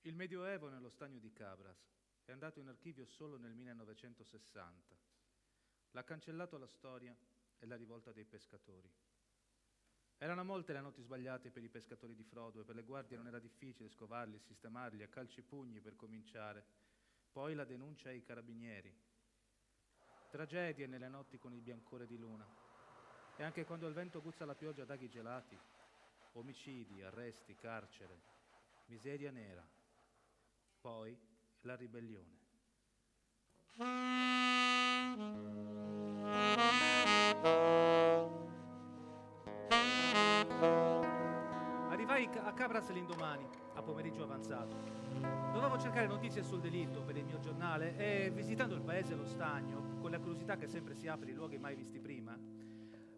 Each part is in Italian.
Il Medioevo nello stagno di Cabras è andato in archivio solo nel 1960. L'ha cancellato la storia e la rivolta dei pescatori. Erano molte le notti sbagliate per i pescatori di frodo e per le guardie non era difficile scovarli, sistemarli a calci e pugni per cominciare. Poi la denuncia ai carabinieri. Tragedie nelle notti con il biancore di luna. E anche quando il vento guzza la pioggia a daghi gelati. Omicidi, arresti, carcere, miseria nera. Poi la ribellione. Arrivai a Cabras l'indomani, a pomeriggio avanzato. Dovevo cercare notizie sul delitto per il mio giornale e, visitando il paese e lo stagno, con la curiosità che sempre si apre in luoghi mai visti prima,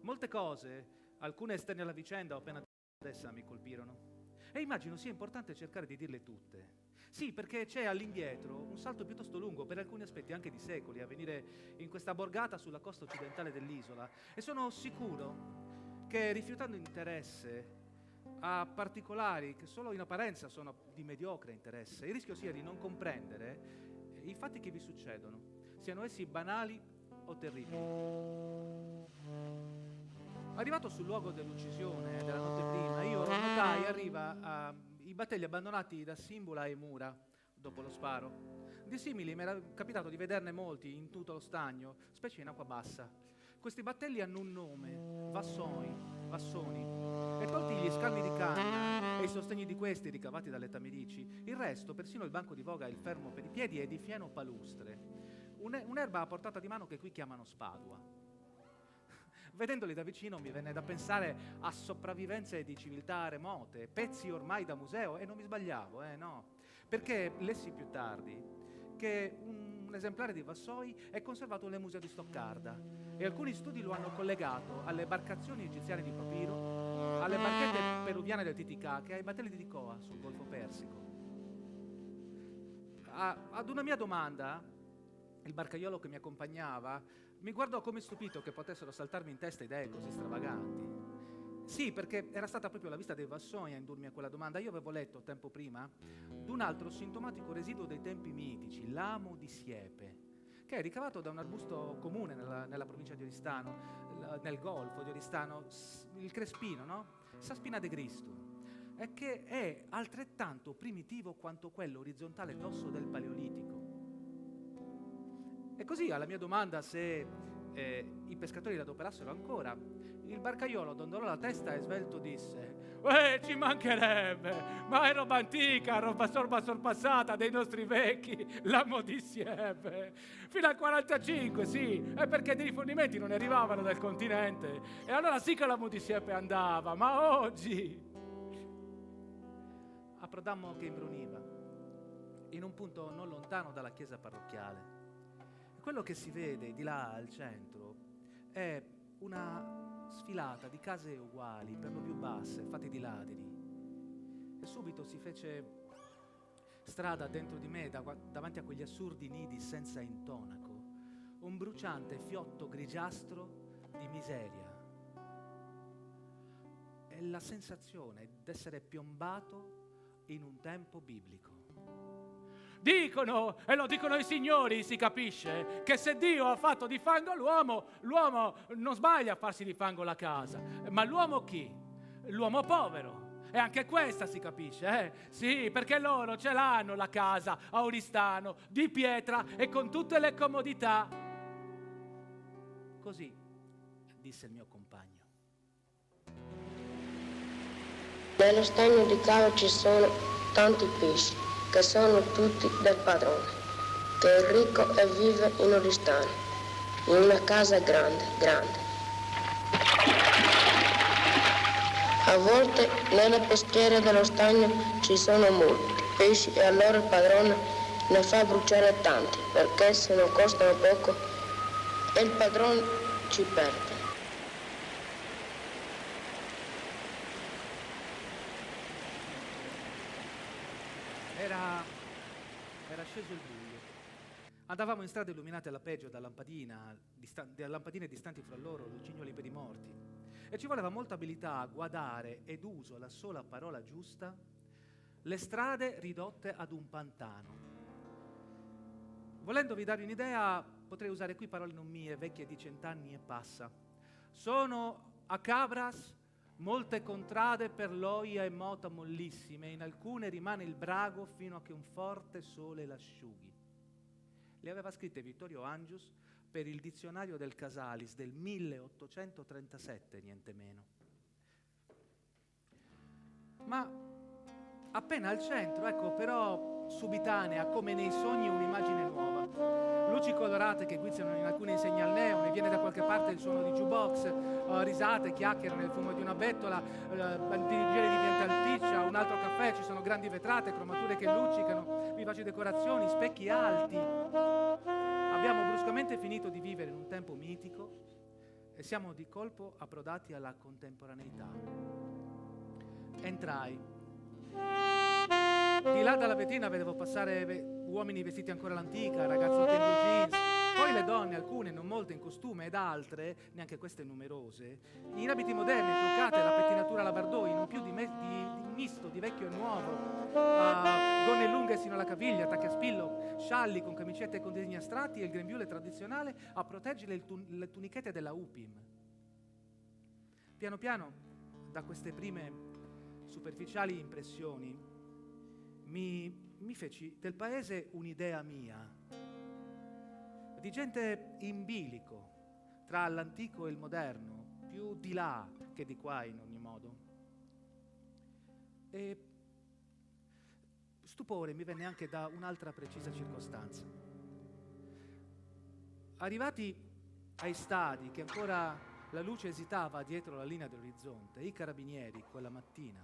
molte cose, alcune esterne alla vicenda o appena adesso mi colpirono. E immagino sia importante cercare di dirle tutte. Sì, perché c'è all'indietro un salto piuttosto lungo, per alcuni aspetti anche di secoli, a venire in questa borgata sulla costa occidentale dell'isola. E sono sicuro che, rifiutando interesse a particolari che solo in apparenza sono di mediocre interesse, il rischio sia di non comprendere i fatti che vi succedono, siano essi banali o terribili. Arrivato sul luogo dell'uccisione della notte prima, io notai i battelli abbandonati da Simbula e Mura dopo lo sparo. Di simili mi era capitato di vederne molti in tutto lo stagno, specie in acqua bassa. Questi battelli hanno un nome, Vassoni, e tolti gli scambi di canna e i sostegni di questi ricavati dalle tamerici, il resto, persino il banco di voga e il fermo per i piedi, è di fieno palustre, un'erba a portata di mano che qui chiamano spadua. Vedendoli da vicino mi venne da pensare a sopravvivenze di civiltà remote, pezzi ormai da museo, e non mi sbagliavo, no, perché lessi più tardi che un esemplare di Vassoi è conservato nel museo di Stoccarda e alcuni studi lo hanno collegato alle barcazioni egiziane di Papiro, alle barchette peruviane del Titicaca e ai battelli di Dicoa sul Golfo Persico. Ad una mia domanda, il barcaiolo che mi accompagnava mi guardò come stupito che potessero saltarmi in testa idee così stravaganti. Sì, perché era stata proprio la vista dei Vassoi a indurmi a quella domanda. Io avevo letto tempo prima d'un altro sintomatico residuo dei tempi mitici, l'amo di siepe, che è ricavato da un arbusto comune nella provincia di Oristano, nel golfo di Oristano, il crespino, no? Saspina de Gristum, e che è altrettanto primitivo quanto quello orizzontale d'osso del Paleolitico. E così, alla mia domanda se i pescatori l'adoperassero ancora, il barcaiolo dondolò la testa e svelto disse: ci mancherebbe, ma è roba antica, roba sorpassata dei nostri vecchi, l'amo di siepe. Fino al 45, sì, è perché dei rifornimenti non arrivavano dal continente. E allora sì che l'amo di siepe andava, ma oggi... Approdammo che imbruniva, in un punto non lontano dalla chiesa parrocchiale. Quello che si vede di là al centro è una sfilata di case uguali, per lo più basse, fatte di ladri. E subito si fece strada dentro di me davanti a quegli assurdi nidi senza intonaco, un bruciante fiotto grigiastro di miseria. E la sensazione d'essere piombato in un tempo biblico. Dicono, e lo dicono i signori, si capisce, che se Dio ha fatto di fango l'uomo non sbaglia a farsi di fango la casa. Ma l'uomo chi? L'uomo povero. E anche questa si capisce, Sì, perché loro ce l'hanno la casa a Oristano, di pietra e con tutte le comodità. Così disse il mio compagno. Nello stagno di Cava ci sono tanti pesci, che sono tutti del padrone, che è ricco e vive in Oristano, in una casa grande. A volte nelle peschiere dello stagno ci sono molti pesci e allora il padrone ne fa bruciare tanti, perché se non costano poco e il padrone ci perde. Era sceso il buio. Andavamo in strade illuminate alla peggio da lampadine distanti fra loro, lucignoli per i morti. E ci voleva molta abilità a guardare ed uso la sola parola giusta le strade ridotte ad un pantano. Volendovi dare un'idea, potrei usare qui parole non mie, vecchie di 100 anni e passa. Sono a Cabras molte contrade per loia e mota mollissime, in alcune rimane il brago fino a che un forte sole l'asciughi. Le aveva scritte Vittorio Angius per il dizionario del Casalis del 1837, niente meno. Ma appena al centro, ecco, però subitanea, come nei sogni, un'immagine nuova. Luci colorate che guizzano in alcune insegne al neon, e viene da qualche parte il suono di jukebox, risate, chiacchiere nel fumo di una bettola, il dirigere diventa alticcia, un altro caffè, ci sono grandi vetrate, cromature che luccicano, vivaci decorazioni, specchi alti. Abbiamo bruscamente finito di vivere in un tempo mitico e siamo di colpo approdati alla contemporaneità. Entrai. Di là dalla vetrina vedevo passare uomini vestiti ancora all'antica, ragazzotte in blue jeans, poi le donne, alcune, non molte, in costume, ed altre, neanche queste numerose, in abiti moderni, truccate, la pettinatura alla Bardot, in un più di misto, di vecchio e nuovo, gonne lunghe sino alla caviglia, tacche a spillo, scialli con camicette con disegni astratti e il grembiule tradizionale a proteggere le tunichette della UPIM. Piano piano, da queste prime superficiali impressioni, mi feci del paese un'idea mia, di gente in bilico, tra l'antico e il moderno, più di là che di qua in ogni modo. E stupore mi venne anche da un'altra precisa circostanza. Arrivati ai stadi, che ancora la luce esitava dietro la linea dell'orizzonte, i carabinieri quella mattina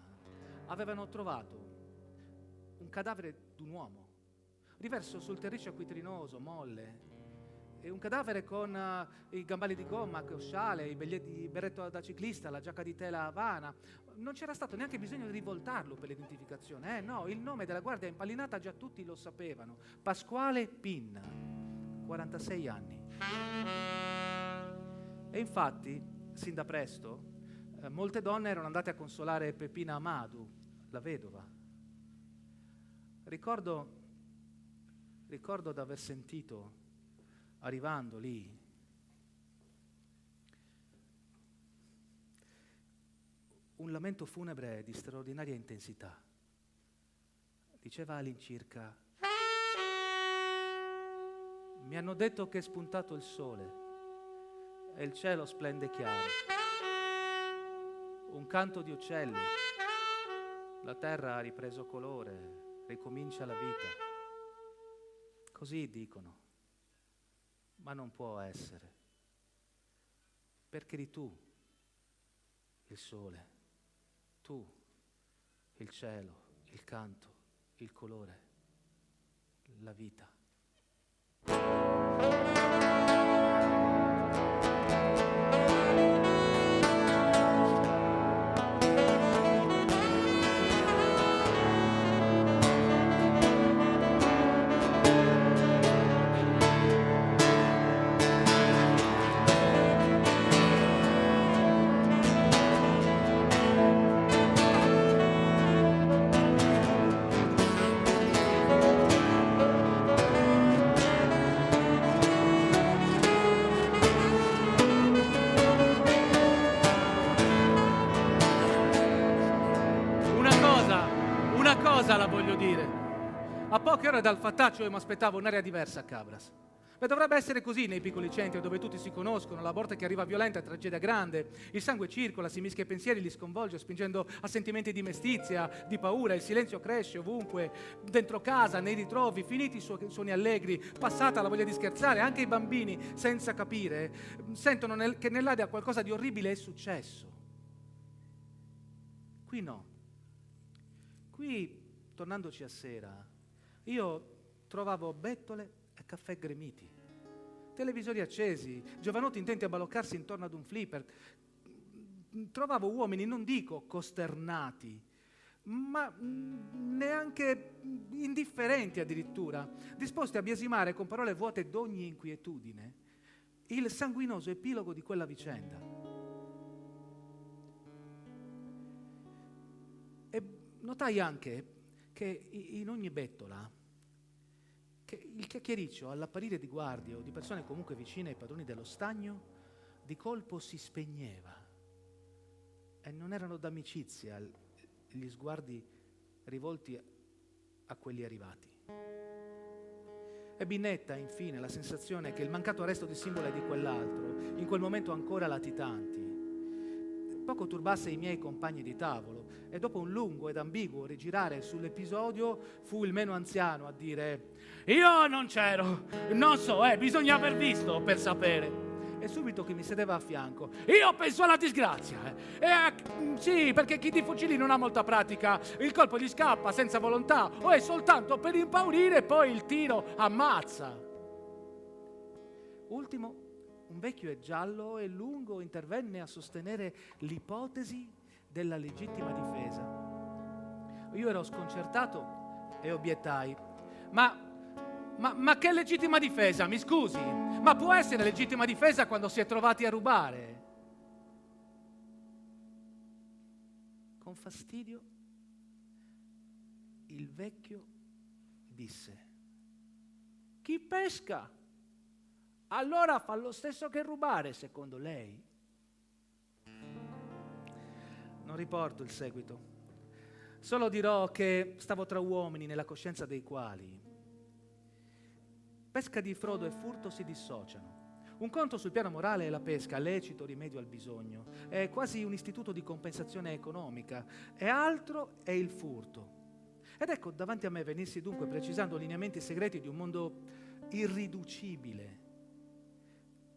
avevano trovato un cadavere d'un uomo, riverso sul terriccio acquitrinoso, molle, e un cadavere con i gambali di gomma, il sciale, il berretto da ciclista, la giacca di tela Havana. Non c'era stato neanche bisogno di rivoltarlo per l'identificazione, no, il nome della guardia impallinata già tutti lo sapevano: Pasquale Pinna, 46 anni. E infatti, sin da presto, molte donne erano andate a consolare Peppina Amadou, la vedova. Ricordo d'aver sentito, arrivando lì, un lamento funebre di straordinaria intensità. Diceva all'incirca: mi hanno detto che è spuntato il sole e il cielo splende chiaro. Un canto di uccelli, la terra ha ripreso colore, ricomincia la vita. Così dicono, ma non può essere, perché eri tu il sole, tu il cielo, il canto, il colore, la vita. La voglio dire. A poche ore dal fattaccio io mi aspettavo un'aria diversa a Cabras. Beh, dovrebbe essere così nei piccoli centri dove tutti si conoscono, la morte che arriva violenta è tragedia grande, il sangue circola, si mischia ai pensieri, li sconvolge, spingendo a sentimenti di mestizia, di paura, il silenzio cresce ovunque, dentro casa, nei ritrovi, finiti i suoni allegri, passata la voglia di scherzare, anche i bambini, senza capire, sentono che nell'aria qualcosa di orribile è successo. Qui no. Qui, tornandoci a sera, io trovavo bettole e caffè gremiti, televisori accesi, giovanotti intenti a baloccarsi intorno ad un flipper. Trovavo uomini, non dico costernati, ma neanche indifferenti addirittura, disposti a biasimare con parole vuote d'ogni inquietudine il sanguinoso epilogo di quella vicenda. E notai anche che in ogni bettola, che il chiacchiericcio all'apparire di guardie o di persone comunque vicine ai padroni dello stagno, di colpo si spegneva. E non erano d'amicizia gli sguardi rivolti a quelli arrivati. Ebbi netta, infine, la sensazione che il mancato arresto di Simbola e di quell'altro, in quel momento ancora latitanti, poco turbasse i miei compagni di tavolo, e dopo un lungo ed ambiguo rigirare sull'episodio fu il meno anziano a dire: «Io non c'ero, non so, bisogna aver visto per sapere». E subito chi mi sedeva a fianco: «Io penso alla disgrazia, sì, perché chi di fucili non ha molta pratica, il colpo gli scappa senza volontà o è soltanto per impaurire e poi il tiro ammazza». Ultimo, un vecchio e giallo e lungo intervenne a sostenere l'ipotesi della legittima difesa. Io ero sconcertato e obiettai: Ma che legittima difesa, mi scusi? Ma può essere legittima difesa quando si è trovati a rubare? Con fastidio, il vecchio disse: «Chi pesca? Allora fa lo stesso che rubare, secondo lei?» Non riporto il seguito. Solo dirò che stavo tra uomini nella coscienza dei quali pesca di frodo e furto si dissociano. Un conto sul piano morale è la pesca, lecito rimedio al bisogno, è quasi un istituto di compensazione economica, e altro è il furto. Ed ecco davanti a me venirsi dunque precisando lineamenti segreti di un mondo irriducibile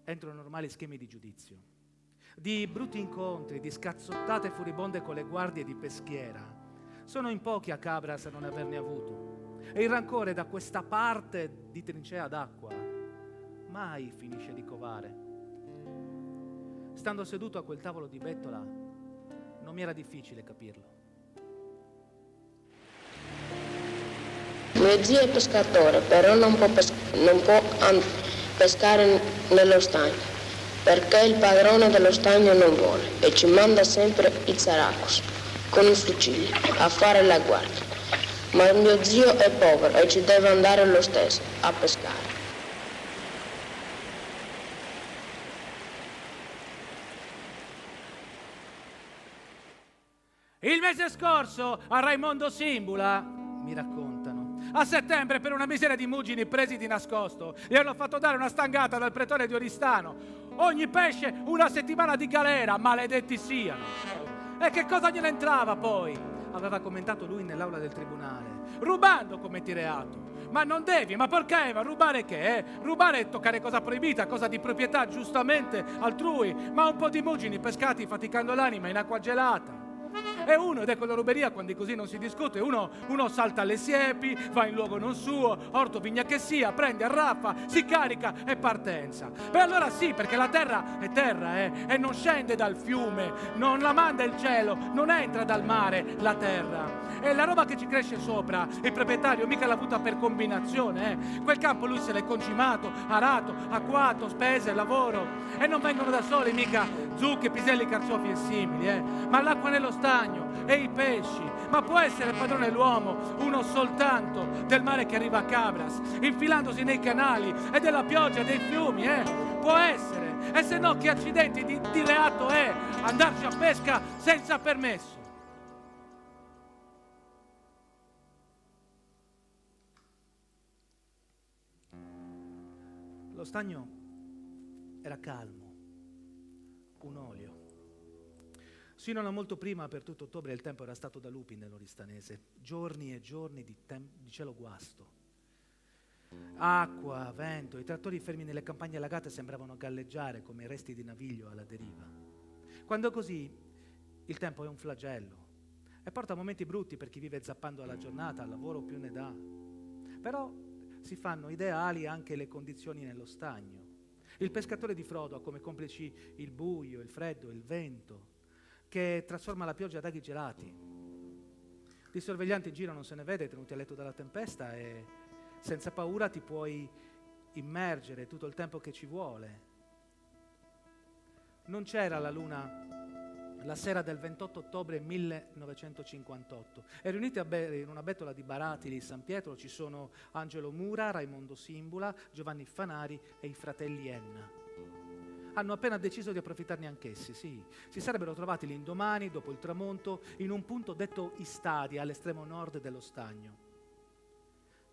entro normali schemi di giudizio, di brutti incontri, di scazzottate furibonde con le guardie di peschiera. Sono in pochi a Cabras a non averne avuto. E il rancore da questa parte di trincea d'acqua mai finisce di covare. Stando seduto a quel tavolo di bettola, non mi era difficile capirlo. Mio zio è pescatore, però non può pescare nello stagno, perché il padrone dello stagno non vuole e ci manda sempre i zaracos con i fucili a fare la guardia. Ma mio zio è povero e ci deve andare lo stesso a pescare. Il mese scorso a Raimondo Simbula, mi raccontano, a settembre per una miseria di mugini presi di nascosto, gli hanno fatto dare una stangata dal pretore di Oristano. Ogni pesce una settimana di galera, maledetti siano. E che cosa gliene entrava poi? Aveva commentato lui nell'aula del tribunale. Rubando commetti reato. Ma non devi, ma perché? Ma rubare che? Rubare è toccare cosa proibita, cosa di proprietà giustamente altrui, ma un po' di mugini pescati faticando l'anima in acqua gelata. E uno, ed ecco la ruberia quando così non si discute, uno salta alle siepi, va in luogo non suo, orto vigna che sia, prende, arraffa, si carica e partenza. E allora sì, perché la terra è terra, e non scende dal fiume, non la manda il cielo, non entra dal mare la terra. E la roba che ci cresce sopra, il proprietario mica l'ha avuta per combinazione, Quel campo lui se l'è concimato, arato, acquato, spese, lavoro. E non vengono da soli mica zucche, piselli, carciofi e simili, ma l'acqua nello stagno e i pesci. Ma può essere padrone l'uomo, uno soltanto, del mare che arriva a Cabras, infilandosi nei canali e della pioggia, dei fiumi, Può essere. E se no che accidenti di reato è andarci a pesca senza permesso? Lo stagno era calmo, un olio. Sino a non molto prima, per tutto ottobre, il tempo era stato da lupi nell'oristanese. Giorni e giorni di cielo guasto. Acqua, vento, i trattori fermi nelle campagne allagate sembravano galleggiare come resti di naviglio alla deriva. Quando così, il tempo è un flagello e porta momenti brutti per chi vive zappando alla giornata, al lavoro più ne dà. Però si fanno ideali anche le condizioni nello stagno. Il pescatore di frodo ha come complici il buio, il freddo, il vento, che trasforma la pioggia ad aghi gelati. Di sorveglianti in giro non se ne vede, tenuti a letto dalla tempesta, e senza paura ti puoi immergere tutto il tempo che ci vuole. Non c'era la luna la sera del 28 ottobre 1958 e riuniti a bere in una bettola di Baratili San Pietro ci sono Angelo Mura, Raimondo Simbula, Giovanni Fanari e i fratelli Enna. Hanno appena deciso di approfittarne anch'essi, sì. Si sarebbero trovati l'indomani, dopo il tramonto, in un punto detto Istadia, all'estremo nord dello stagno.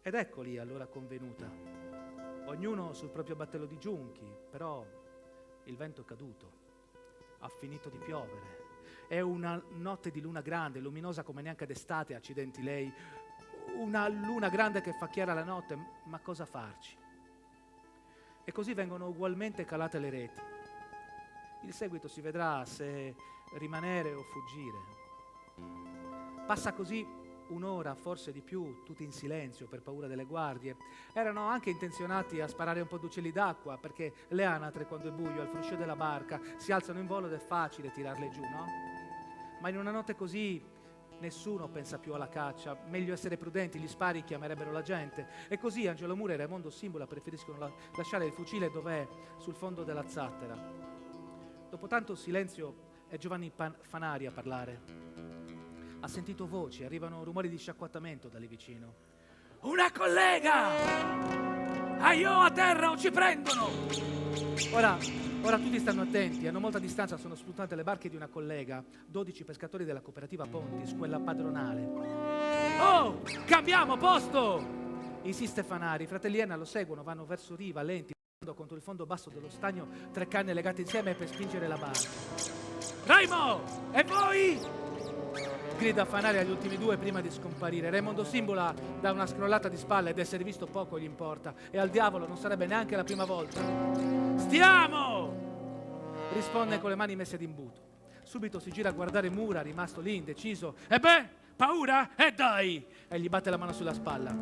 Ed eccoli allora convenuta. Ognuno sul proprio battello di giunchi, però il vento è caduto. Ha finito di piovere. È una notte di luna grande, luminosa come neanche d'estate, accidenti lei. Una luna grande che fa chiara la notte, ma cosa farci? E così vengono ugualmente calate le reti. Il seguito si vedrà se rimanere o fuggire. Passa così un'ora, forse di più, tutti in silenzio per paura delle guardie. Erano anche intenzionati a sparare un po' d'uccelli d'acqua, perché le anatre, quando è buio, al fruscio della barca, si alzano in volo ed è facile tirarle giù, no? Ma in una notte così nessuno pensa più alla caccia, meglio essere prudenti, gli spari chiamerebbero la gente. E così Angelo Mura e Raimondo Simbula preferiscono lasciare il fucile dov'è, sul fondo della zattera. Dopo tanto silenzio è Giovanni Fanari a parlare. Ha sentito voci, arrivano rumori di sciacquattamento da lì vicino. Una collega! Aio a terra o ci prendono! Ora tutti stanno attenti, hanno molta distanza, sono spuntate le barche di una collega, 12 pescatori della cooperativa Pontis, quella padronale. Oh, cambiamo posto! Insiste Fanari, i fratelli Enna lo seguono, vanno verso riva, lenti, contro il fondo basso dello stagno, 3 canne legate insieme per spingere la barca. Raimo! E voi? Grida Fanari agli ultimi due prima di scomparire. Raimondo Simbula dà una scrollata di spalle ed essere visto poco gli importa. E al diavolo non sarebbe neanche la prima volta. Stiamo! Risponde con le mani messe d'imbuto. Subito si gira a guardare Mura, rimasto lì indeciso. E beh, paura? E dai! E gli batte la mano sulla spalla.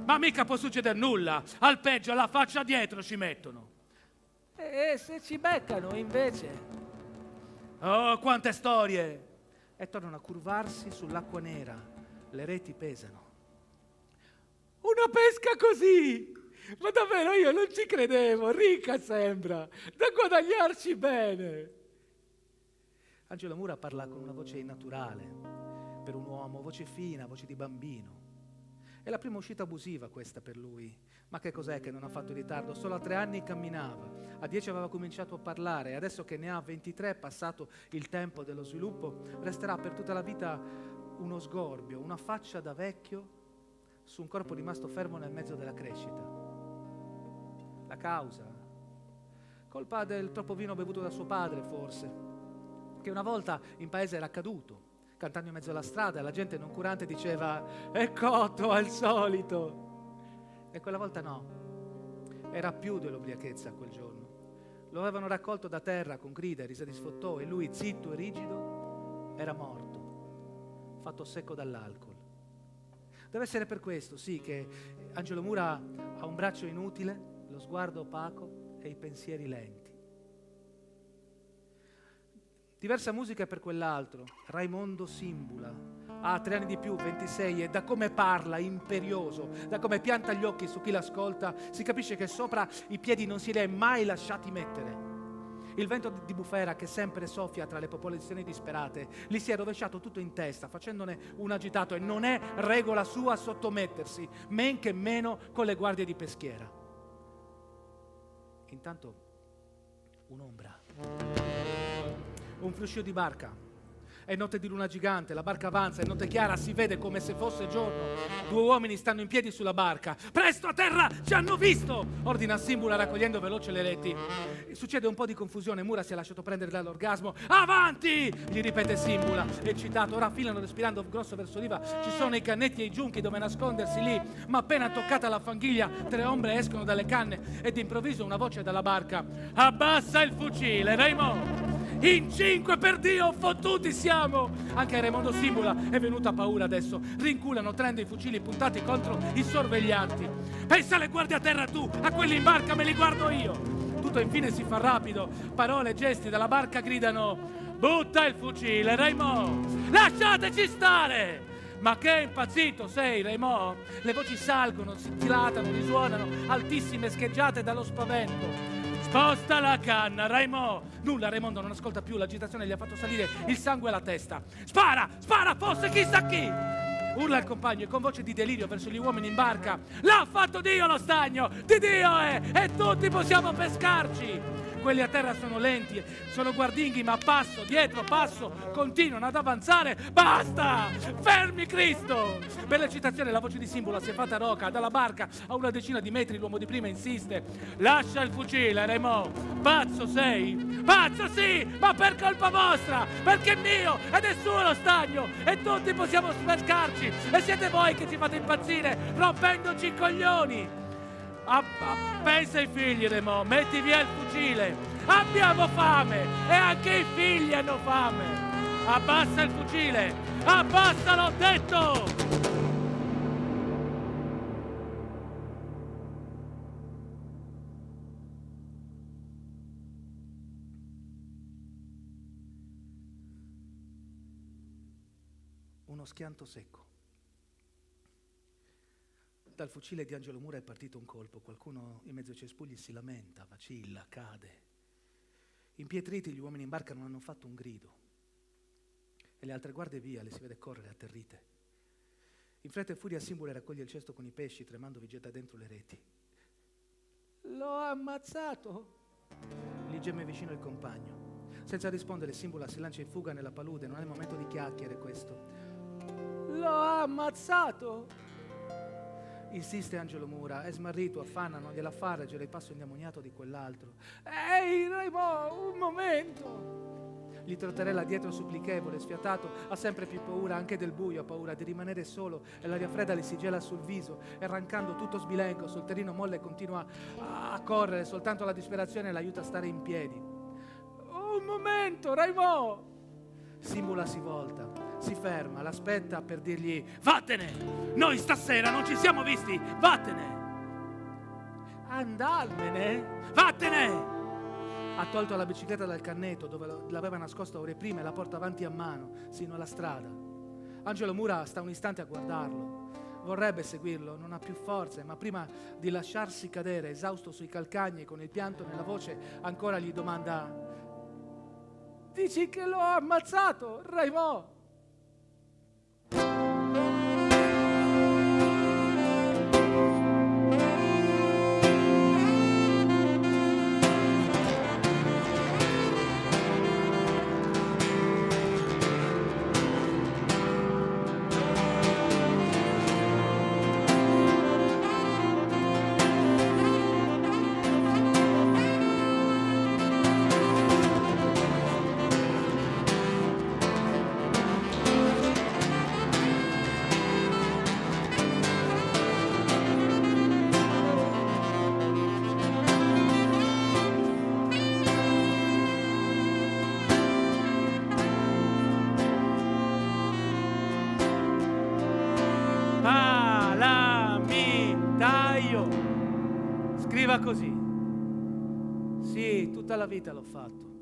Ma mica può succedere nulla. Al peggio la faccia dietro ci mettono. E se ci beccano invece? Oh, quante storie! E tornano a curvarsi sull'acqua nera. Le reti pesano. Una pesca così! Ma davvero io non ci credevo, ricca sembra, da guadagnarci bene. Angelo Mura parla con una voce innaturale, per un uomo, voce fina, voce di bambino. È la prima uscita abusiva questa per lui. Ma che cos'è che non ha fatto in ritardo? Solo a 3 anni camminava, a 10 aveva cominciato a parlare e adesso che ne ha 23, passato il tempo dello sviluppo, resterà per tutta la vita uno sgorbio, una faccia da vecchio su un corpo rimasto fermo nel mezzo della crescita. La causa? Colpa del troppo vino bevuto da suo padre, forse, che una volta in paese era caduto, cantando in mezzo alla strada, e la gente noncurante diceva «È cotto al solito!» E quella volta no, era più dell'ubriachezza quel giorno. Lo avevano raccolto da terra con grida e risa di sfottò e lui, zitto e rigido, era morto, fatto secco dall'alcol. Deve essere per questo, sì, che Angelo Mura ha un braccio inutile, lo sguardo opaco e i pensieri lenti. Diversa musica per quell'altro, Raimondo Simbula. Ha 3 anni di più, 26, e da come parla, imperioso, da come pianta gli occhi su chi l'ascolta, si capisce che sopra i piedi non si li è mai lasciati mettere. Il vento di bufera che sempre soffia tra le popolazioni disperate gli si è rovesciato tutto in testa, facendone un agitato, e non è regola sua sottomettersi, men che meno con le guardie di peschiera. Intanto un'ombra, un fruscio di barca. È notte di luna gigante, la barca avanza, è notte chiara, si vede come se fosse giorno. 2 uomini stanno in piedi sulla barca. «Presto a terra, ci hanno visto!» ordina Simbula raccogliendo veloce le reti. Succede un po' di confusione, Mura si è lasciato prendere dall'orgasmo. «Avanti!» gli ripete Simbula, eccitato. Ora filano respirando grosso verso riva. Ci sono i cannetti e i giunchi dove nascondersi lì, ma appena toccata la fanghiglia 3 ombre escono dalle canne e d'improvviso una voce dalla barca. «Abbassa il fucile, Raimo! In 5 per Dio, fottuti siamo!» Anche a Raimondo Simbula è venuta paura adesso. Rinculano, tenendo i fucili puntati contro i sorveglianti. «Pensa alle guardie a terra tu, a quelli in barca me li guardo io!» Tutto infine si fa rapido. Parole e gesti dalla barca gridano: «Butta il fucile, Raimo! Lasciateci stare!» «Ma che impazzito sei, Raimo!» Le voci salgono, si dilatano, risuonano, altissime, scheggiate dallo spavento. Sposta la canna, Raimò! Nulla, Raimondo non ascolta più, l'agitazione gli ha fatto salire il sangue alla testa. Spara! Spara, fosse chissà chi! Urla il compagno e con voce di delirio verso gli uomini in barca. L'ha fatto Dio lo stagno! Di Dio è! E tutti possiamo pescarci! Quelli a terra sono lenti, sono guardinghi, ma passo, dietro, passo, continuano ad avanzare. Basta! Fermi, Cristo! Per l'eccitazione la voce di Simbula si è fatta roca. Dalla barca a una decina di metri l'uomo di prima insiste. Lascia il fucile, Raimò! Pazzo sei? Pazzo sì! Ma per colpa vostra! Perché è mio ed è suo lo stagno! E tutti possiamo pescarci! E siete voi che ci fate impazzire, rompendoci i coglioni! Pensa ai figli, Raimò, metti via il fucile. Abbiamo fame e anche i figli hanno fame. Abbassa il fucile, abbassa, l'ho detto! Uno schianto secco. Dal fucile di Angelo Mura è partito un colpo. Qualcuno in mezzo ai cespugli si lamenta, vacilla, cade. Impietriti gli uomini in barca non hanno fatto un grido. E le altre guardie via, le si vede correre atterrite. In fretta e furia Simbula raccoglie il cesto con i pesci, tremando vi getta dentro le reti. L'ho ammazzato! Gli gemme vicino il compagno. Senza rispondere Simbula si lancia in fuga nella palude. Non è il momento di chiacchiere questo. L'ho ammazzato! Insiste Angelo Mura, è smarrito, affanna, non gliela fa reggere il passo indemoniato di quell'altro. Ehi, Raimò, un momento! Gli trotterella dietro supplichevole, sfiatato, ha sempre più paura anche del buio, ha paura di rimanere solo e l'aria fredda le si gela sul viso e arrancando tutto sbilenco sul terreno molle continua a correre, soltanto la disperazione l'aiuta a stare in piedi. Un momento, Raimò! Simbula si volta, si ferma, l'aspetta per dirgli vattene, noi stasera non ci siamo visti, vattene. Andarmene? Vattene! Ha tolto la bicicletta dal cannetto dove l'aveva nascosta ore prima e la porta avanti a mano, sino alla strada. Angelo Mura sta un istante a guardarlo. Vorrebbe seguirlo, non ha più forze, ma prima di lasciarsi cadere, esausto sui calcagni, con il pianto nella voce, ancora gli domanda: dici che l'ho ammazzato, Raimò? Scriva così. Sì, tutta la vita l'ho fatto.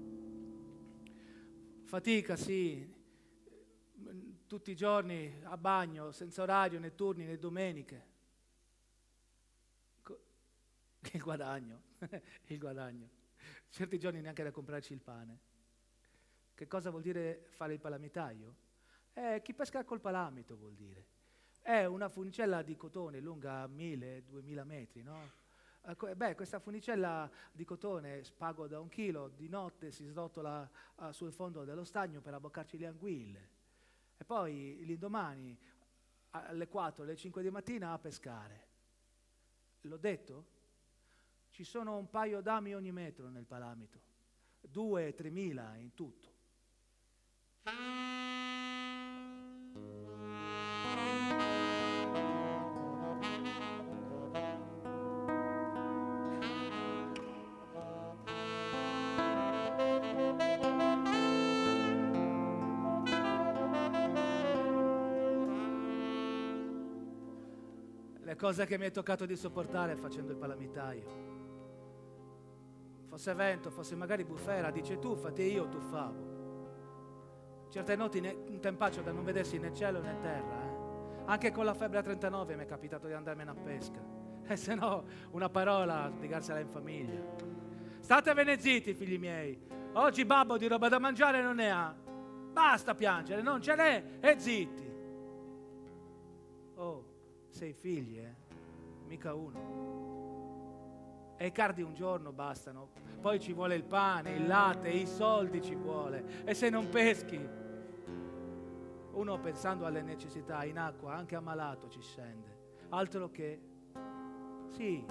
Fatica, sì. Tutti i giorni a bagno, senza orario, né turni, né domeniche. Il guadagno, il guadagno. Certi giorni neanche da comprarci il pane. Che cosa vuol dire fare il palamitaio? Chi pesca col palamito vuol dire. È una funicella di cotone lunga 1000-2000 metri, no? Questa funicella di cotone, spago da 1 chilo, di notte si srotola sul fondo dello stagno per abboccarci le anguille. E poi l'indomani alle 4, alle 5 di mattina a pescare. L'ho detto? Ci sono un paio d'ami ogni metro nel palamito, 2.000-3.000 in tutto. Le cose che mi è toccato di sopportare facendo il palamitaio. Fosse vento, fosse magari bufera, dice tuffati e io tuffavo. Certe notti un tempaccio da non vedersi né cielo né terra. Anche con la febbre a 39 mi è capitato di andarmene a pesca. E se no, una parola, sbrigarsela in famiglia. Statevene zitti, figli miei. Oggi babbo di roba da mangiare non ne ha. Basta piangere, non ce n'è, e zitti. Oh, 6 figli, mica uno. E i cardi un giorno bastano. Poi ci vuole il pane, il latte, i soldi ci vuole. E se non peschi, uno pensando alle necessità in acqua, anche ammalato ci scende. Altro che, sì,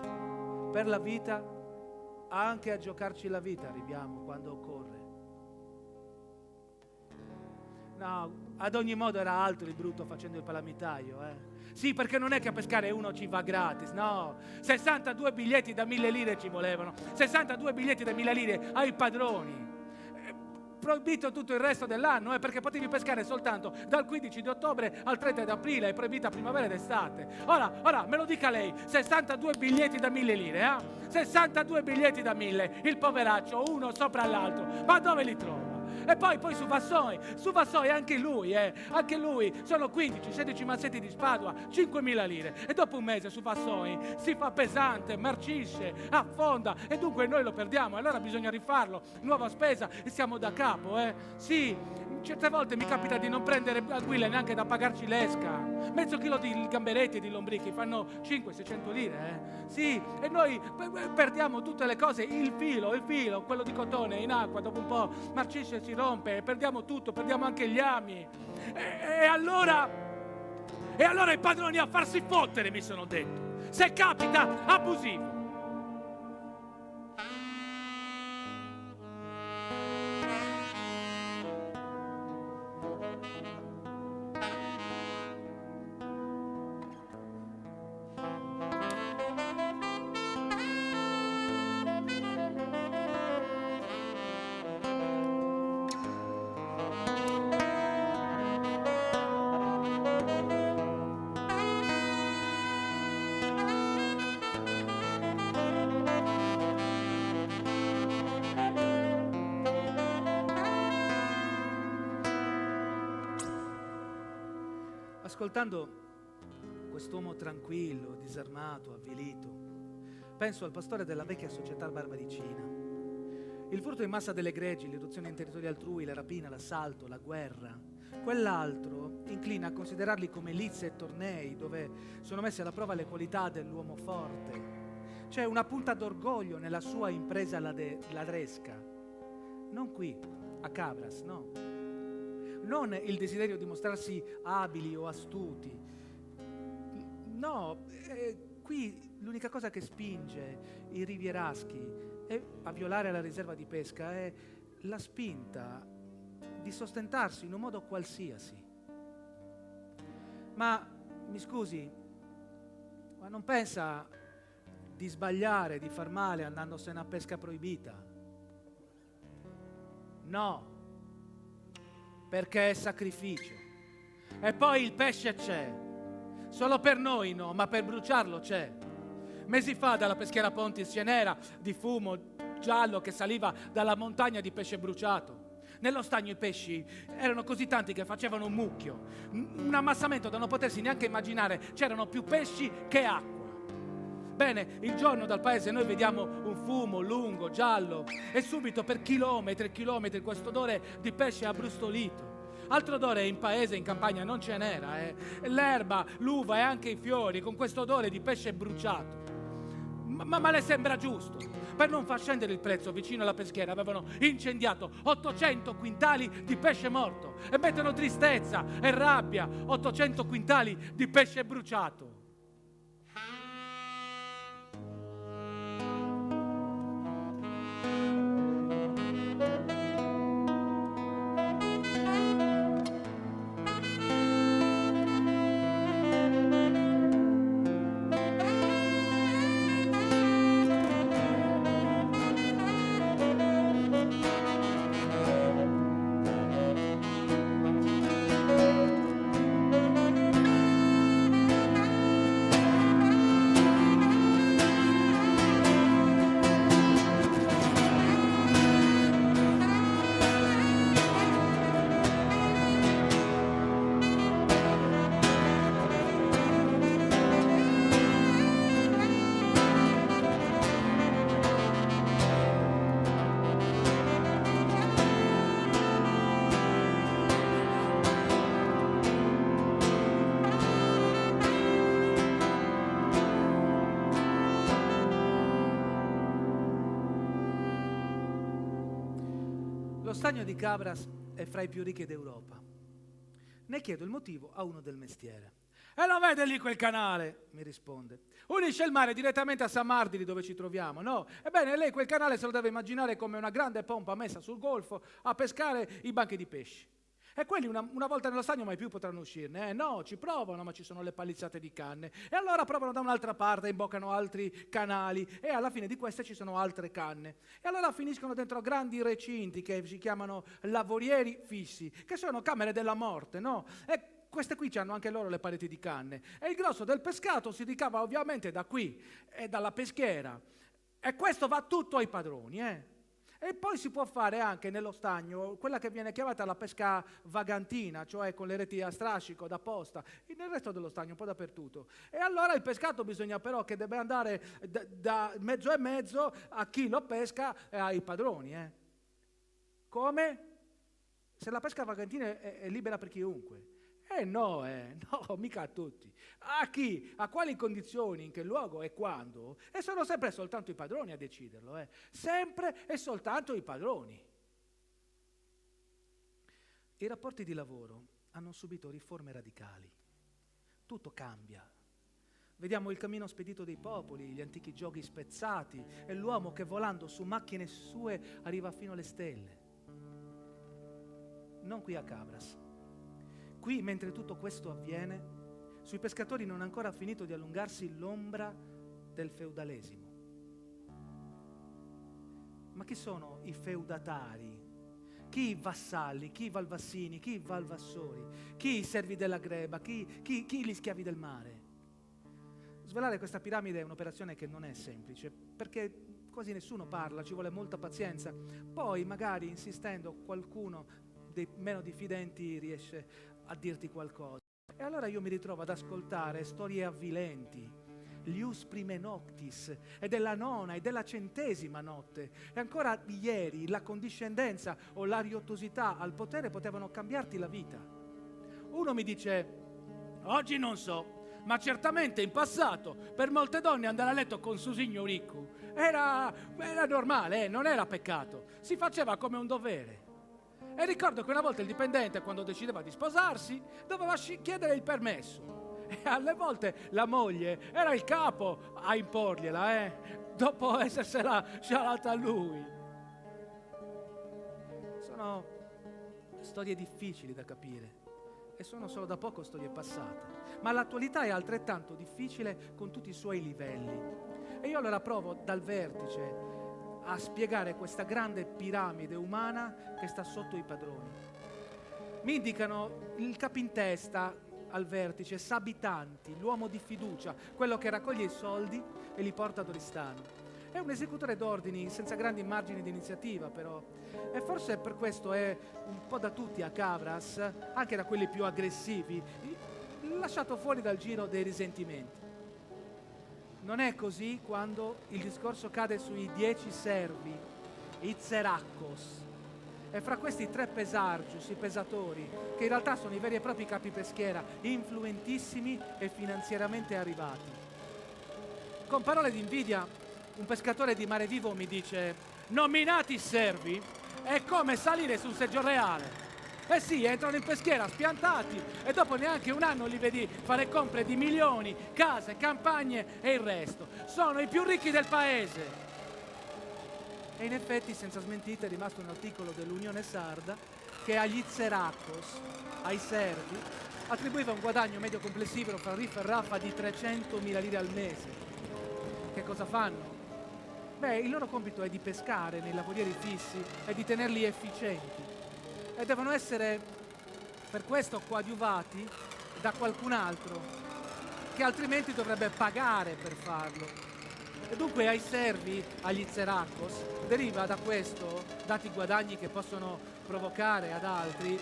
per la vita, anche a giocarci la vita arriviamo quando occorre. No, ad ogni modo era altro il brutto facendo il palamitaio, Sì, perché non è che a pescare uno ci va gratis, no. 62 biglietti da 1.000 lire ci volevano. 62 biglietti da 1.000 lire ai padroni. Proibito tutto il resto dell'anno, perché potevi pescare soltanto dal 15 di ottobre al 30 di aprile, è proibita primavera ed estate. Ora, me lo dica lei, 62 biglietti da 1.000 lire, 62 biglietti da 1.000, il poveraccio, uno sopra l'altro, ma dove li trova? E poi su Vassoi anche lui, sono 15-16 mazzetti di spadua, 5.000 lire. E dopo un mese su Vassoi si fa pesante, marcisce, affonda, e dunque noi lo perdiamo. Allora bisogna rifarlo, nuova spesa, e siamo da capo, Sì, certe volte mi capita di non prendere anguille neanche da pagarci l'esca. Mezzo chilo di gamberetti e di lombrichi fanno 500-600 lire, Sì, e noi perdiamo tutte le cose, il filo, quello di cotone in acqua, dopo un po' marcisce e si rompe, e perdiamo tutto, perdiamo anche gli ami. E allora i padroni a farsi fottere, mi sono detto. Se capita, abusivo. Ascoltando quest'uomo tranquillo, disarmato, avvilito, penso al pastore della vecchia società barbaricina. Il furto in massa delle greggi, l'irruzione in territori altrui, la rapina, l'assalto, la guerra. Quell'altro inclina a considerarli come lizze e tornei dove sono messe alla prova le qualità dell'uomo forte. C'è una punta d'orgoglio nella sua impresa ladresca. Non qui, a Cabras, no. Non il desiderio di mostrarsi abili o astuti. No, qui l'unica cosa che spinge i rivieraschi a violare la riserva di pesca è la spinta di sostentarsi in un modo qualsiasi. Ma, mi scusi, ma non pensa di sbagliare, di far male andandosene a pesca proibita? No. Perché è sacrificio. E poi il pesce c'è. Solo per noi no, ma per bruciarlo c'è. Mesi fa dalla pescheria Pontis ce n'era di fumo giallo che saliva dalla montagna di pesce bruciato. Nello stagno i pesci erano così tanti che facevano un mucchio. Un ammassamento da non potersi neanche immaginare. C'erano più pesci che acqua. Bene, il giorno dal paese noi vediamo un fumo lungo, giallo, e subito per chilometri e chilometri questo odore di pesce abbrustolito. Altro odore in paese, in campagna non ce n'era, L'erba, l'uva e anche i fiori con questo odore di pesce bruciato. Ma le sembra giusto? Per non far scendere il prezzo, vicino alla pescheria avevano incendiato 800 quintali di pesce morto, e mettono tristezza e rabbia, 800 quintali di pesce bruciato. Lo stagno di Cabras è fra i più ricchi d'Europa. Ne chiedo il motivo a uno del mestiere. E lo vede lì quel canale, mi risponde. Unisce il mare direttamente a Samardini, dove ci troviamo, no? Ebbene, lei quel canale se lo deve immaginare come una grande pompa messa sul golfo a pescare i banchi di pesci. E quelli una volta nello stagno mai più potranno uscirne. No, ci provano, ma ci sono le palizzate di canne. E allora provano da un'altra parte, imboccano altri canali e alla fine di queste ci sono altre canne. E allora finiscono dentro grandi recinti che si chiamano lavorieri fissi, che sono camere della morte, no? E queste qui hanno anche loro le pareti di canne. E il grosso del pescato si ricava ovviamente da qui, e dalla peschiera. E questo va tutto ai padroni, E poi si può fare anche nello stagno quella che viene chiamata la pesca vagantina, cioè con le reti a strascico, da posta, e nel resto dello stagno, un po' dappertutto. E allora il pescato bisogna però che deve andare da mezzo e mezzo a chi lo pesca e ai padroni. Come? Se la pesca vagantina è libera per chiunque. No, mica a tutti. A chi? A quali condizioni, in che luogo e quando? E sono sempre e soltanto i padroni a deciderlo, Sempre e soltanto i padroni. I rapporti di lavoro hanno subito riforme radicali. Tutto cambia. Vediamo il cammino spedito dei popoli, gli antichi giochi spezzati e l'uomo che volando su macchine sue arriva fino alle stelle. Non qui a Cabras. Qui, mentre tutto questo avviene, sui pescatori non è ancora finito di allungarsi l'ombra del feudalesimo. Ma chi sono i feudatari? Chi i vassalli? Chi i valvassini? Chi i valvassori? Chi i servi della greba? Chi gli schiavi del mare? Svelare questa piramide è un'operazione che non è semplice, perché quasi nessuno parla, ci vuole molta pazienza. Poi, magari, insistendo, qualcuno dei meno diffidenti riesce a dirti qualcosa. E allora io mi ritrovo ad ascoltare storie avvilenti, gli us prime noctis, e della nona e della 100ª notte. E ancora ieri la condiscendenza o l'ariottosità al potere potevano cambiarti la vita. Uno mi dice, oggi non so, ma certamente in passato per molte donne andare a letto con Susigno Ricco era normale, non era peccato, si faceva come un dovere. E ricordo che una volta il dipendente, quando decideva di sposarsi, doveva chiedere il permesso. E alle volte la moglie era il capo a imporgliela, dopo essersela scialata a lui. Sono storie difficili da capire e sono solo da poco storie passate. Ma l'attualità è altrettanto difficile con tutti i suoi livelli. E io allora provo dal vertice a spiegare questa grande piramide umana che sta sotto i padroni. Mi indicano il capintesta al vertice, Sabitanti, l'uomo di fiducia, quello che raccoglie i soldi e li porta ad Oristano. È un esecutore d'ordini senza grandi margini di iniziativa, però. E forse per questo è un po' da tutti a Cabras, anche da quelli più aggressivi, lasciato fuori dal giro dei risentimenti. Non è così quando il discorso cade sui 10 servi, i Zeraccos. E fra questi 3 pesargius, i pesatori, che in realtà sono i veri e propri capi peschiera, influentissimi e finanziariamente arrivati. Con parole di invidia, un pescatore di Mare Vivo mi dice: nominati servi è come salire sul seggio reale. Eh sì, entrano in peschiera spiantati e dopo neanche un anno li vedi fare compere di milioni, case, campagne e il resto. Sono i più ricchi del paese. E in effetti, senza smentita, è rimasto un articolo dell'Unione Sarda che agli Zeraccos, ai servi, attribuiva un guadagno medio complessivo fra riff e raffa di 300.000 lire al mese. Che cosa fanno? Beh, il loro compito è di pescare nei lavorieri fissi e di tenerli efficienti. E devono essere per questo coadiuvati da qualcun altro che altrimenti dovrebbe pagare per farlo. E dunque ai servi, agli Zeraccos, deriva da questo, dati i guadagni che possono provocare ad altri,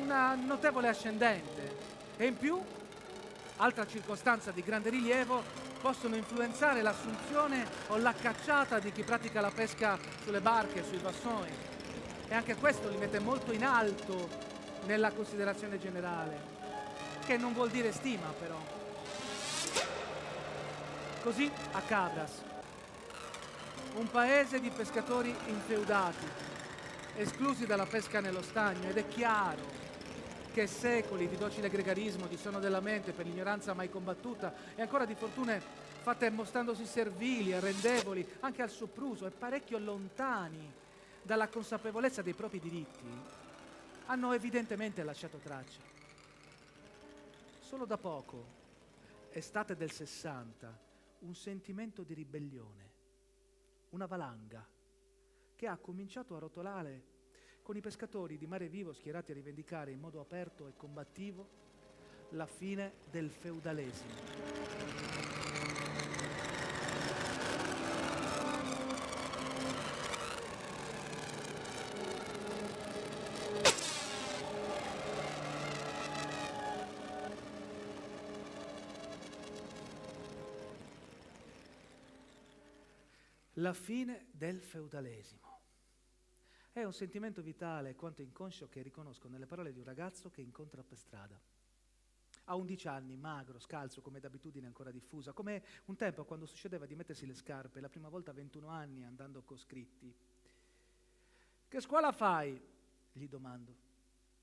una notevole ascendente. E in più, altra circostanza di grande rilievo, possono influenzare l'assunzione o la cacciata di chi pratica la pesca sulle barche, sui vassoi. E anche questo li mette molto in alto nella considerazione generale, che non vuol dire stima però. Così a Cabras, un paese di pescatori infeudati, esclusi dalla pesca nello stagno, ed è chiaro che secoli di docile gregarismo, di sonno della mente per l'ignoranza mai combattuta e ancora di fortune fatte mostrandosi servili, arrendevoli anche al sopruso e parecchio lontani dalla consapevolezza dei propri diritti, hanno evidentemente lasciato traccia. Solo da poco, estate del 60, un sentimento di ribellione, una valanga che ha cominciato a rotolare con i pescatori di Mare Vivo schierati a rivendicare in modo aperto e combattivo la fine del feudalesimo. La fine del feudalesimo. È un sentimento vitale quanto inconscio che riconosco nelle parole di un ragazzo che incontra per strada. Ha 11 anni, magro, scalzo, come d'abitudine ancora diffusa, come un tempo quando succedeva di mettersi le scarpe, la prima volta a 21 anni andando coscritti. Che scuola fai? Gli domando.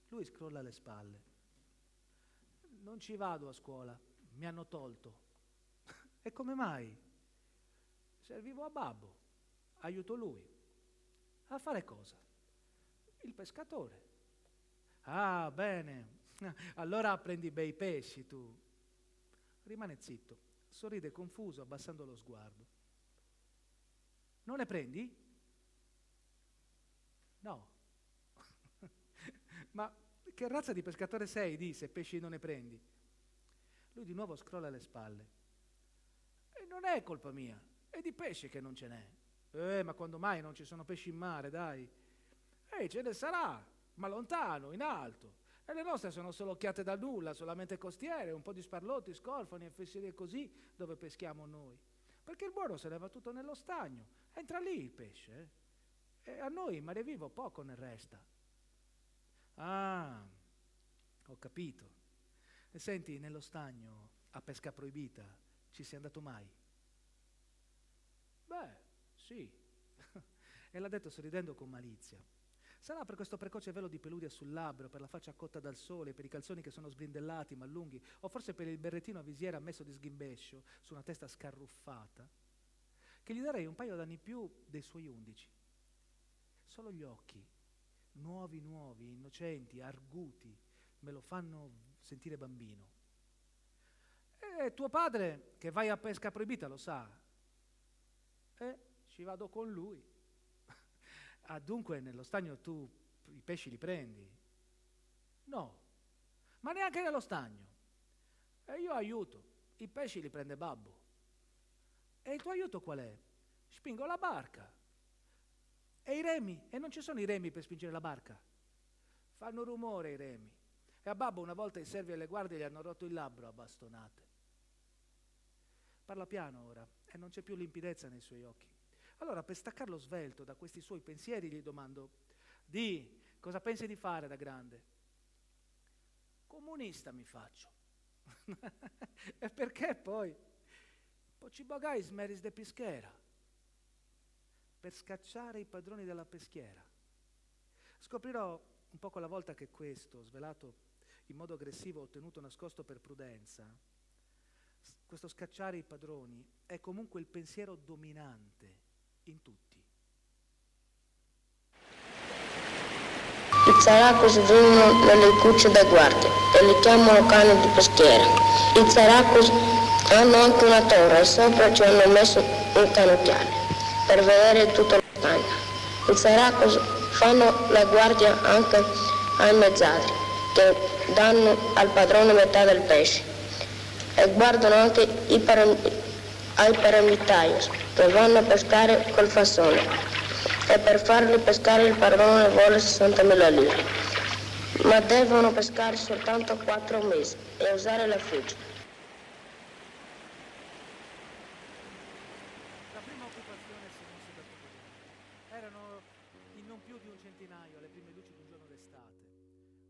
Lui scrolla le spalle. Non ci vado a scuola, mi hanno tolto. E come mai? Servivo a babbo, aiuto lui. A fare cosa? Il pescatore. Ah, bene. Allora prendi bei pesci tu. Rimane zitto, sorride confuso abbassando lo sguardo. Non ne prendi? No. Ma che razza di pescatore sei, di, se pesci non ne prendi? Lui di nuovo scrolla le spalle. E non è colpa mia, è di pesce che non ce n'è. Ma quando mai non ci sono pesci in mare, dai? Ce ne sarà, ma lontano, in alto. E le nostre sono solo occhiate da nulla, solamente costiere, un po' di sparlotti, scorfani e fesserie così, dove peschiamo noi. Perché il buono se ne va tutto nello stagno. Entra lì il pesce. E a noi in Mare Vivo poco ne resta. Ah, ho capito. E senti, nello stagno, a pesca proibita, ci sei andato mai? Beh, sì. E l'ha detto sorridendo con malizia. Sarà per questo precoce velo di peluria sul labbro, per la faccia cotta dal sole, per i calzoni che sono sbrindellati ma lunghi, o forse per il berrettino a visiera messo di sghimbescio su una testa scarruffata, che gli darei un paio d'anni più dei suoi 11. Solo gli occhi, nuovi, innocenti, arguti, me lo fanno sentire bambino. E tuo padre, che vai a pesca proibita, lo sa. Ci vado con lui. Ah, dunque nello stagno tu i pesci li prendi? No, ma neanche nello stagno. E io aiuto, i pesci li prende babbo. E il tuo aiuto qual è? Spingo la barca. E i remi? E non ci sono i remi per spingere la barca? Fanno rumore i remi. E a babbo una volta i servi e le guardie gli hanno rotto il labbro a bastonate. Parla piano ora e non c'è più limpidezza nei suoi occhi. Allora, per staccarlo svelto da questi suoi pensieri, gli domando: di, cosa pensi di fare da grande? Comunista mi faccio. E perché poi? Pocibogais meris de pischera. Per scacciare i padroni della peschiera. Scoprirò un poco alla volta che questo, svelato in modo aggressivo, ottenuto nascosto per prudenza, questo scacciare i padroni è comunque il pensiero dominante in tutti. I Tsaracos vivono nelle cucce da guardia e li chiamano cani di peschiera. I Tsaracos hanno anche una torre e sopra ci hanno messo un canocchiale per vedere tutto lo stagno. I Tsaracos fanno la guardia anche ai mezzadri che danno al padrone metà del pesce e guardano anche ai paramitaios che vanno a pescare col fassone e per farli pescare il padrone vuole 60.000 lire, ma devono pescare soltanto 4 mesi e usare la fuggia. La prima occupazione si mosse da poco. Erano in non più di un centinaio alle prime luci di un giorno d'estate.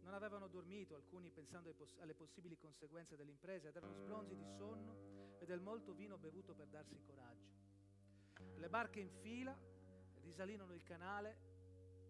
Non avevano dormito, alcuni pensando alle possibili conseguenze dell'impresa, ed erano sbronzi di sonno e del molto vino bevuto per darsi coraggio. Le barche in fila risalivano il canale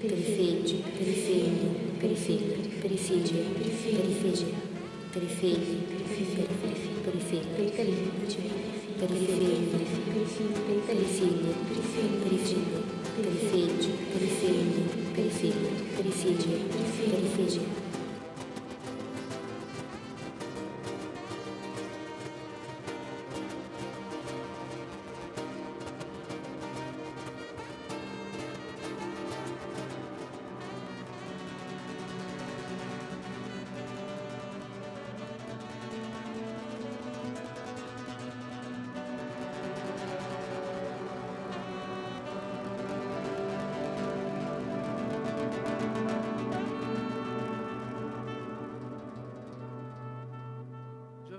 per i figli, per i figli, per i figli, per i figli, per i figli, per i figli, per i figli, per i figli, per i figli, per i figli, per i figli, per i figli, per i figli, per i figli, per i figli, per i figli, per i figli, per i figli, per i figli.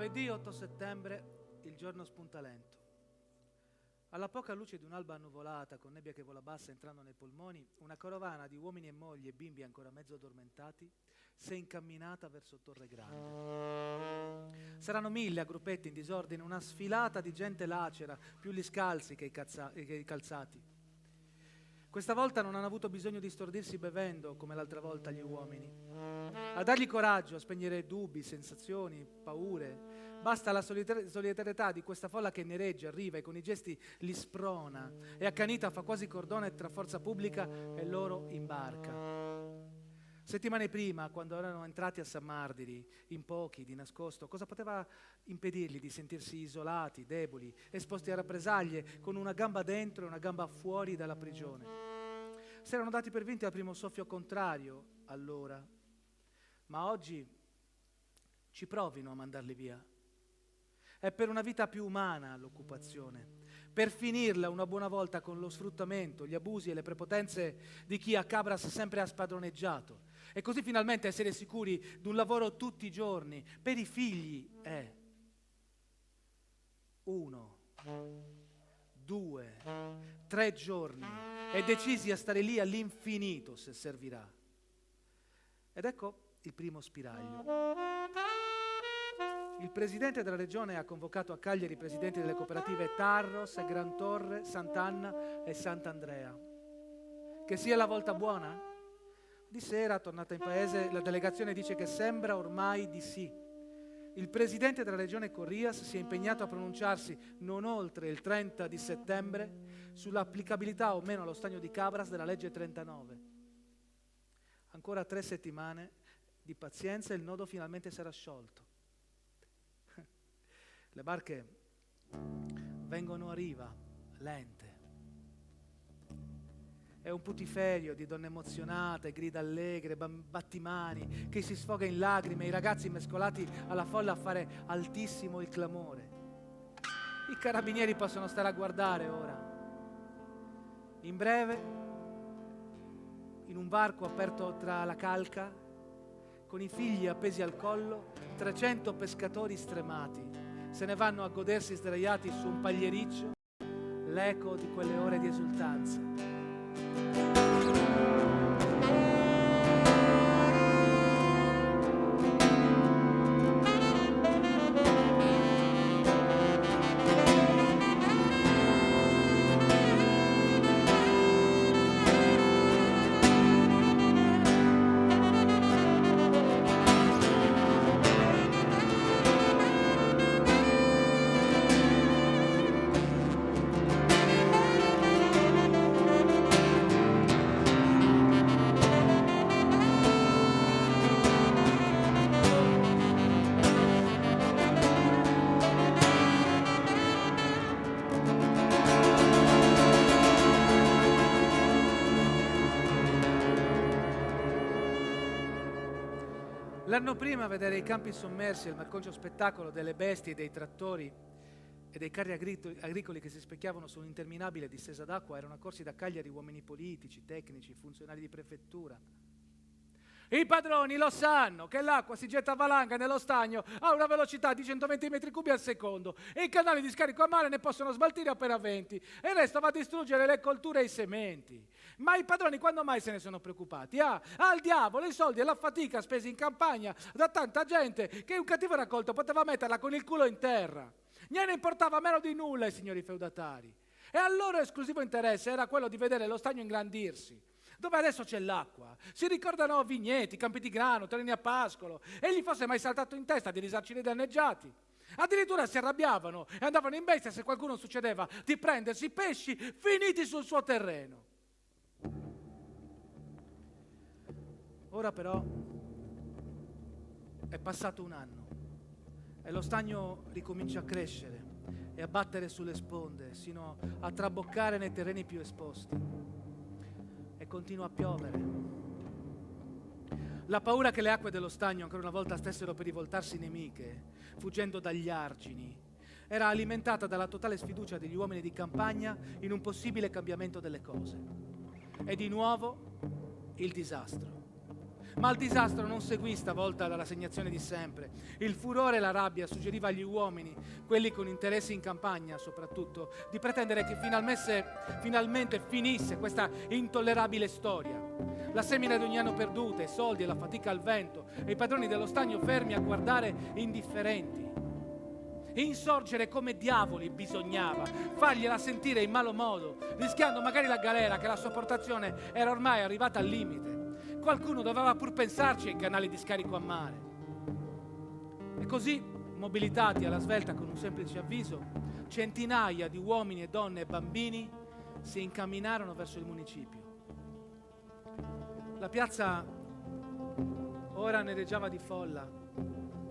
Giovedì 8 settembre, il giorno spunta lento. Alla poca luce di un'alba annuvolata, con nebbia che vola bassa entrando nei polmoni, una carovana di uomini e mogli e bimbi ancora mezzo addormentati si è incamminata verso Torre Grande. Saranno 1000 a gruppetti in disordine, una sfilata di gente lacera, più gli scalzi che i calzati. Questa volta non hanno avuto bisogno di stordirsi bevendo, come l'altra volta gli uomini. A dargli coraggio, a spegnere dubbi, sensazioni, paure. Basta la solidarietà di questa folla che nereggia, arriva e con i gesti li sprona e accanita fa quasi cordone tra forza pubblica e loro in barca. Settimane prima, quando erano entrati a San Mardiri, in pochi, di nascosto, cosa poteva impedirgli di sentirsi isolati, deboli, esposti a rappresaglie, con una gamba dentro e una gamba fuori dalla prigione? Si erano dati per vinti al primo soffio contrario, allora. Ma oggi ci provino a mandarli via. È per una vita più umana l'occupazione, per finirla una buona volta con lo sfruttamento, gli abusi e le prepotenze di chi a Cabras sempre ha spadroneggiato, e così finalmente essere sicuri di un lavoro tutti i giorni, per i figli. 1, 2, 3 giorni, e decisi a stare lì all'infinito se servirà. Ed ecco il primo spiraglio. Il presidente della regione ha convocato a Cagliari i presidenti delle cooperative Tarros, Gran Torre, Sant'Anna e Sant'Andrea. Che sia la volta buona? Di sera, tornata in paese, la delegazione dice che sembra ormai di sì. Il presidente della regione Corrias si è impegnato a pronunciarsi non oltre il 30 di settembre sull'applicabilità o meno allo stagno di Cabras della legge 39. Ancora 3 settimane di pazienza e il nodo finalmente sarà sciolto. Le barche vengono a riva, lente. È un putiferio di donne emozionate, grida allegre, battimani, che si sfoga in lacrime, i ragazzi mescolati alla folla a fare altissimo il clamore. I carabinieri possono stare a guardare ora. In breve, in un varco aperto tra la calca, con i figli appesi al collo, 300 pescatori stremati se ne vanno a godersi sdraiati su un pagliericcio l'eco di quelle ore di esultanza. L'anno prima a vedere i campi sommersi e il malconcio spettacolo delle bestie, dei trattori e dei carri agricoli che si specchiavano su un'interminabile distesa d'acqua erano accorsi da Cagliari uomini politici, tecnici, funzionari di prefettura. I padroni lo sanno che l'acqua si getta a valanga nello stagno a una velocità di 120 metri cubi al secondo e i canali di scarico a mare ne possono smaltire appena 20 e il resto va a distruggere le colture e i sementi. Ma i padroni quando mai se ne sono preoccupati? Al diavolo i soldi e la fatica spesi in campagna da tanta gente che un cattivo raccolto poteva metterla con il culo in terra. Gliene importava meno di nulla ai signori feudatari e al loro esclusivo interesse era quello di vedere lo stagno ingrandirsi. Dove adesso c'è l'acqua, si ricordano vigneti, campi di grano, terreni a pascolo, e gli fosse mai saltato in testa di risarcire i danneggiati. Addirittura si arrabbiavano e andavano in bestia se qualcuno succedeva di prendersi pesci finiti sul suo terreno. Ora però è passato un anno e lo stagno ricomincia a crescere e a battere sulle sponde, sino a traboccare nei terreni più esposti. E continua a piovere. La paura che le acque dello stagno ancora una volta stessero per rivoltarsi nemiche, fuggendo dagli argini, era alimentata dalla totale sfiducia degli uomini di campagna in un possibile cambiamento delle cose. E di nuovo il disastro. Ma il disastro non seguì stavolta la rassegnazione di sempre. Il furore e la rabbia suggeriva agli uomini, quelli con interessi in campagna soprattutto, di pretendere che finalmente finisse questa intollerabile storia. La semina di ogni anno perduta, i soldi e la fatica al vento, e i padroni dello stagno fermi a guardare indifferenti. Insorgere come diavoli bisognava, fargliela sentire in malo modo, rischiando magari la galera, che la sua portazione era ormai arrivata al limite. Qualcuno doveva pur pensarci ai canali di scarico a mare. E così, mobilitati alla svelta con un semplice avviso, centinaia di uomini e donne e bambini si incamminarono verso il municipio. La piazza ora nereggiava di folla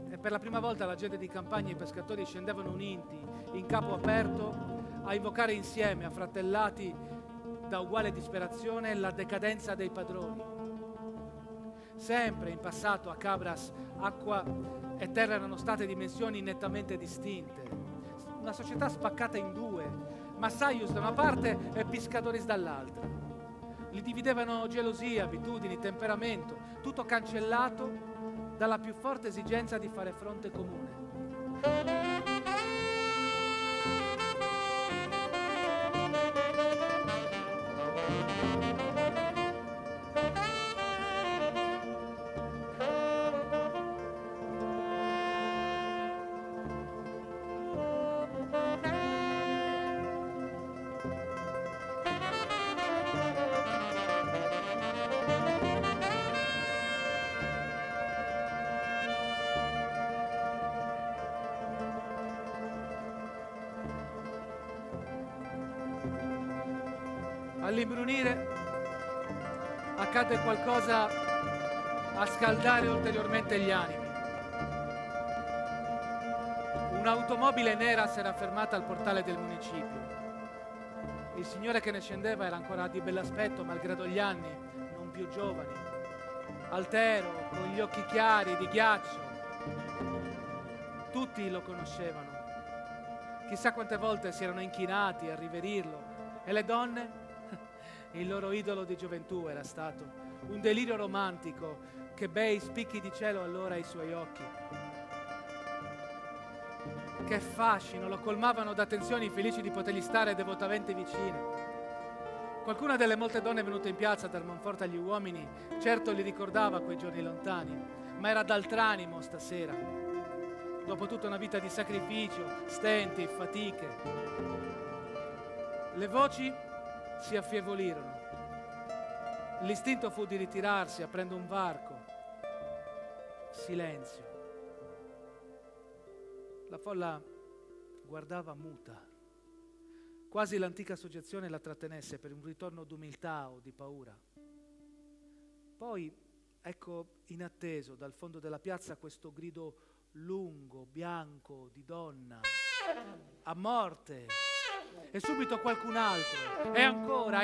e per la prima volta la gente di campagna e i pescatori scendevano uniti, in capo aperto, a invocare insieme, affratellati da uguale disperazione, la decadenza dei padroni. Sempre in passato a Cabras acqua e terra erano state dimensioni nettamente distinte, una società spaccata in due, Massaius da una parte e Piscadoris dall'altra. Li dividevano gelosia, abitudini, temperamento, tutto cancellato dalla più forte esigenza di fare fronte comune. All'imbrunire accadde qualcosa a scaldare ulteriormente gli animi. Un'automobile nera si era fermata al portale del municipio. Il signore che ne scendeva era ancora di bell'aspetto, malgrado gli anni, non più giovani. Altero, con gli occhi chiari, di ghiaccio. Tutti lo conoscevano. Chissà quante volte si erano inchinati a riverirlo. E le donne? Il loro idolo di gioventù era stato un delirio romantico che bei spicchi di cielo allora ai suoi occhi. Che fascino, lo colmavano d'attenzioni felici di potergli stare devotamente vicine. Qualcuna delle molte donne venute in piazza a dar manforte agli uomini certo li ricordava quei giorni lontani, ma era d'altranimo stasera. Dopo tutta una vita di sacrificio, stenti, fatiche. Le voci si affievolirono. L'istinto fu di ritirarsi, aprendo un varco. Silenzio. La folla guardava muta, quasi l'antica soggezione la trattenesse per un ritorno d'umiltà o di paura. Poi, ecco inatteso dal fondo della piazza questo grido lungo, bianco, di donna. A morte! E subito qualcun altro, e ancora,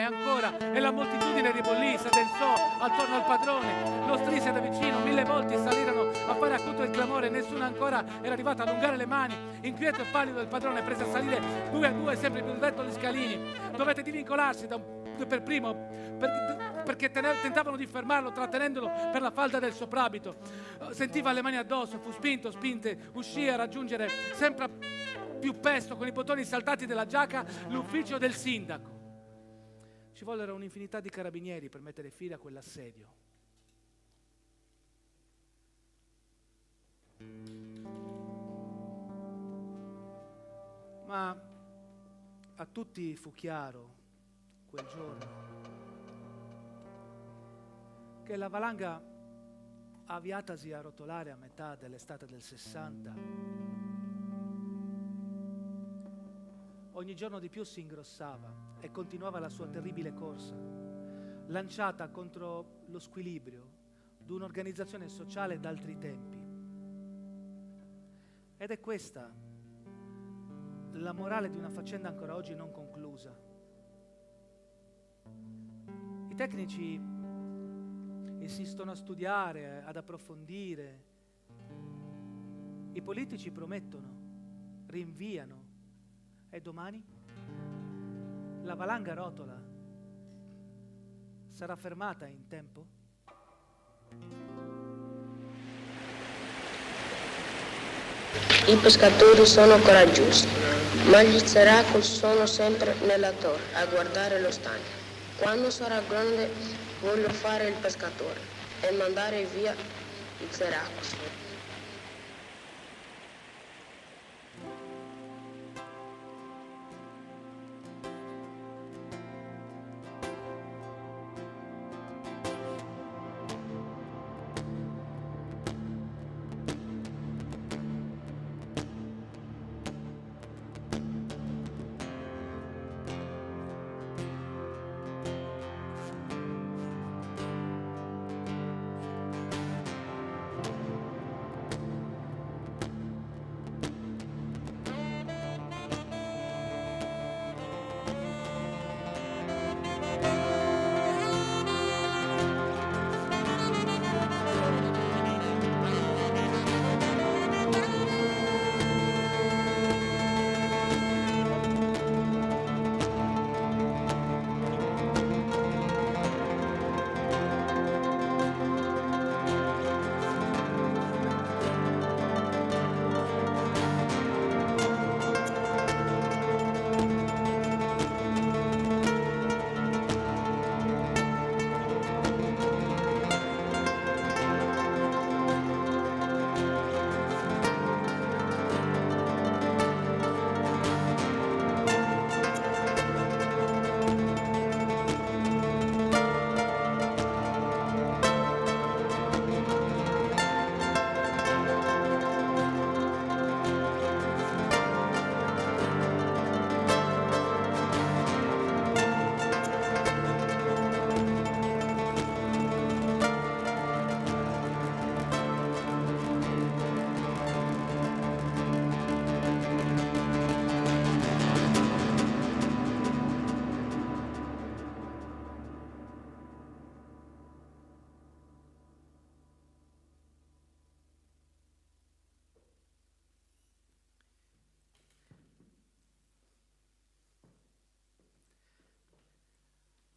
e la moltitudine ribollì, s'addensò attorno al padrone, lo strinse da vicino, 1000 volte salirono a fare acuto il clamore, nessuno ancora era arrivato ad allungare le mani. Inquieto e pallido il padrone prese a salire 2 a 2 sempre più dentro gli scalini. Dovette divincolarsi per primo, perché tentavano di fermarlo, trattenendolo per la falda del soprabito. Sentiva le mani addosso, fu spinte, uscì a raggiungere sempre più presto, con i bottoni saltati della giacca, l'ufficio del sindaco. Ci vollero un'infinità di carabinieri per mettere fine a quell'assedio. Ma a tutti fu chiaro quel giorno che la valanga, avviatasi a rotolare a metà dell'estate del 60, ogni giorno di più si ingrossava e continuava la sua terribile corsa, lanciata contro lo squilibrio di un'organizzazione sociale d'altri tempi. Ed è questa la morale di una faccenda ancora oggi non conclusa. I tecnici insistono a studiare, ad approfondire. I politici promettono, rinviano. E domani? La valanga rotola. Sarà fermata in tempo? I pescatori sono coraggiosi, ma gli Syracuse sono sempre nella torre a guardare lo stagno. Quando sarà grande voglio fare il pescatore e mandare via i Syracuse.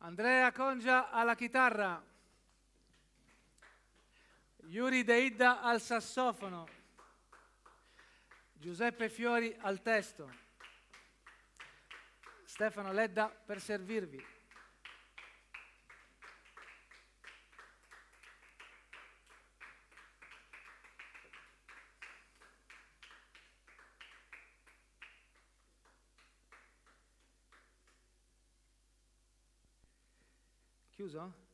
Andrea Congia alla chitarra, Yuri Deidda al sassofono, Giuseppe Fiori al testo, Stefano Ledda per servirvi. Chiuso?